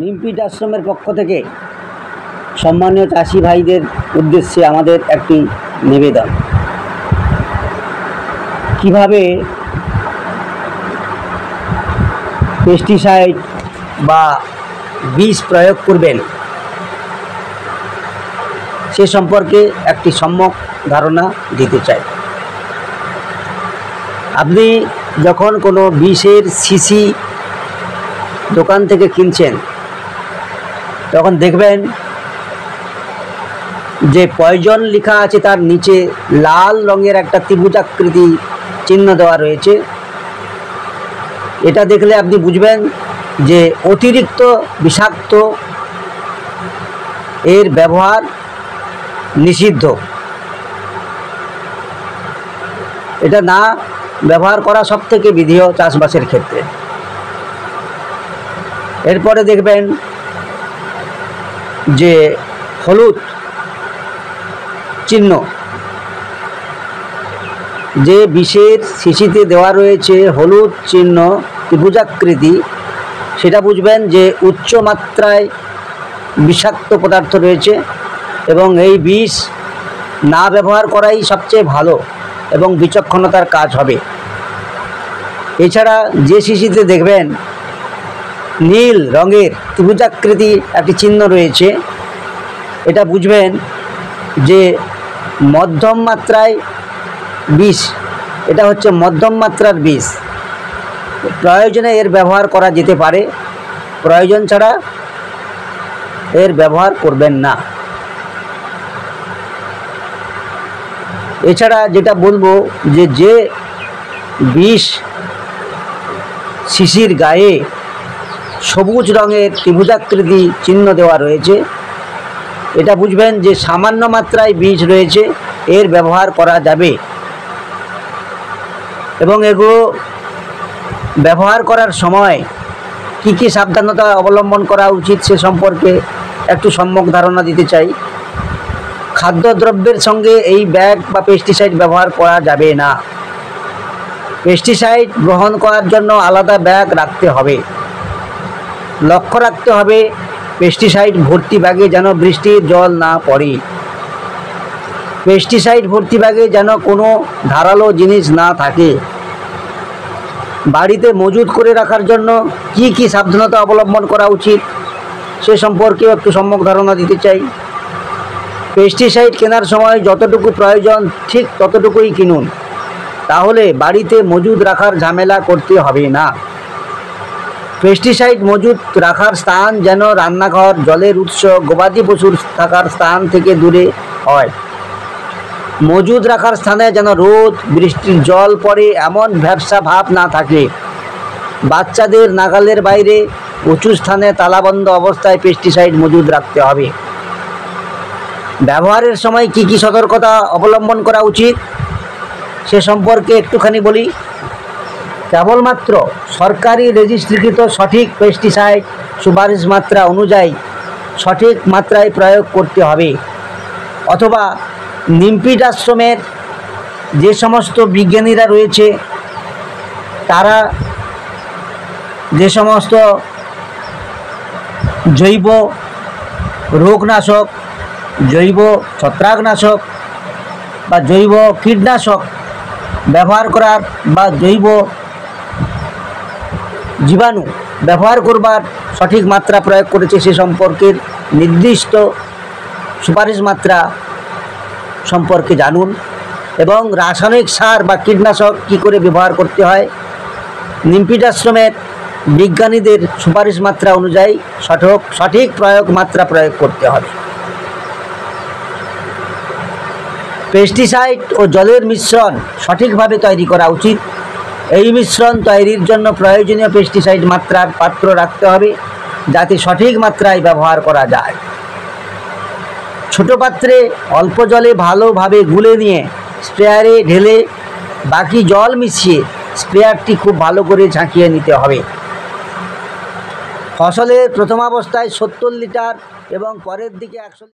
নিমপিট আশ্রমের পক্ষ থেকে সম্মানীয় চাষি ভাইদের উদ্দেশ্যে আমাদের একটি নিবেদন। কিভাবে পেস্টিসাইড বা বীজ প্রয়োগ করবেন সে সম্পর্কে একটি সম্যক ধারণা দিতে চাই। আপনি যখন কোনো বিষের শিশি দোকান থেকে কিনছেন তখন দেখবেন যে পয়জন লেখা আছে, তার নিচে লাল রঙের একটা ত্রিভুজাকৃতি চিহ্ন দেওয়া রয়েছে। এটা দেখলে আপনি বুঝবেন যে অতিরিক্ত বিষাক্ত এর ব্যবহার নিষিদ্ধ। এটা না ব্যবহার করা সবথেকে বিধেয় চাষবাসের ক্ষেত্রে। এরপরে দেখবেন যে হলুদ চিহ্ন, যে বিষের শিশিতে দেওয়া রয়েছে হলুদ চিহ্ন ত্রিভুজাকৃতি, সেটা বুঝবেন যে উচ্চ মাত্রায় বিষাক্ত পদার্থ রয়েছে এবং এই বিষ না ব্যবহার করাই সবচেয়ে ভালো এবং বিচক্ষণতার কাজ হবে। এছাড়া যে শিশিতে দেখবেন নীল রঙের ত্রিভুজাকৃতি একটি চিহ্ন রয়েছে, এটা বুঝবেন যে মধ্যম মাত্রায় বিষ, এটা হচ্ছে মধ্যম মাত্রার বিষ। প্রয়োজনে এর ব্যবহার করা যেতে পারে, প্রয়োজন ছাড়া এর ব্যবহার করবেন না। এছাড়া যেটা বলবো যে বিষ শিশির গায়ে সবুজ রঙের ত্রিভুজাকৃতি চিহ্ন দেওয়া রয়েছে, এটা বুঝবেন যে সামান্য মাত্রায় বীজ রয়েছে, এর ব্যবহার করা যাবে। এবং এগুলো ব্যবহার করার সময় কি কি সাবধানতা অবলম্বন করা উচিত সে সম্পর্কে একটু সম্যক ধারণা দিতে চাই। খাদ্যদ্রব্যের সঙ্গে এই ব্যাগ বা পেস্টিসাইড ব্যবহার করা যাবে না। পেস্টিসাইড গ্রহণ করার জন্য আলাদা ব্যাগ রাখতে হবে। লক্ষ্য রাখতে হবে পেস্টিসাইড ভর্তি ব্যাগে যেন বৃষ্টির জল না পড়ে। পেস্টিসাইড ভর্তি ব্যাগে যেন কোনো ধারালো জিনিস না থাকে। বাড়িতে মজুত করে রাখার জন্য কি কি সাবধানতা অবলম্বন করা উচিত সে সম্পর্কেও একটু সম্যক ধারণা দিতে চাই। পেস্টিসাইড কেনার সময় যতটুকু প্রয়োজন ঠিক ততটুকুই কিনুন, তাহলে বাড়িতে মজুদ রাখার ঝামেলা করতে হবে না। পেস্টিসাইড মজুত রাখার স্থান যেন রান্নাঘর, জলের উৎস, গবাদি পশুর থাকার স্থান থেকে দূরে হয়। মজুদ রাখার স্থানে যেন রোদ বৃষ্টির জল পড়ে এমন ভ্যাপসা ভাব না থাকে। বাচ্চাদের নাগালের বাইরে উঁচু স্থানে তালাবন্ধ অবস্থায় পেস্টিসাইড মজুদ রাখতে হবে। ব্যবহারের সময় কি কি সতর্কতা অবলম্বন করা উচিত সে সম্পর্কে একটুখানি বলি। কেবলমাত্র সরকারি রেজিস্ট্রিকৃত সঠিক পেস্টিসাইড সুপারিশ মাত্রা অনুযায়ী সঠিক মাত্রায় প্রয়োগ করতে হবে, অথবা নিমপিট আশ্রমের যে সমস্ত বিজ্ঞানীরা রয়েছে তারা যে সমস্ত জৈব রোগনাশক, জৈব ছত্রাকনাশক বা জৈব কীটনাশক ব্যবহার করার বা জৈব জীবাণু ব্যবহার করবার সঠিক মাত্রা প্রয়োগ করেছে সে সম্পর্কের নির্দিষ্ট সুপারিশ মাত্রা সম্পর্কে জানুন। এবং রাসায়নিক সার বা কীটনাশক কী করে ব্যবহার করতে হয় নিমপিট আশ্রমের বিজ্ঞানীদের সুপারিশ মাত্রা অনুযায়ী সঠিক মাত্রা প্রয়োগ করতে হবে। পেস্টিসাইড ও জলের মিশ্রণ সঠিকভাবে তৈরি করা উচিত। এই মিশ্রণ তৈরির জন্য প্রয়োজনীয় পেস্টিসাইড মাত্রার পাত্র রাখতে হবে যাতে সঠিক মাত্রায় ব্যবহার করা যায়। ছোট পাত্রে অল্প জলে ভালোভাবে গুলে নিয়ে স্প্রেয়ারে ঢেলে বাকি জল মিশিয়ে স্প্রেয়ারটি খুব ভালো করে ঝাঁকিয়ে নিতে হবে। ফসলের প্রথমাবস্থায় 70 লিটার এবং পরের দিকে 100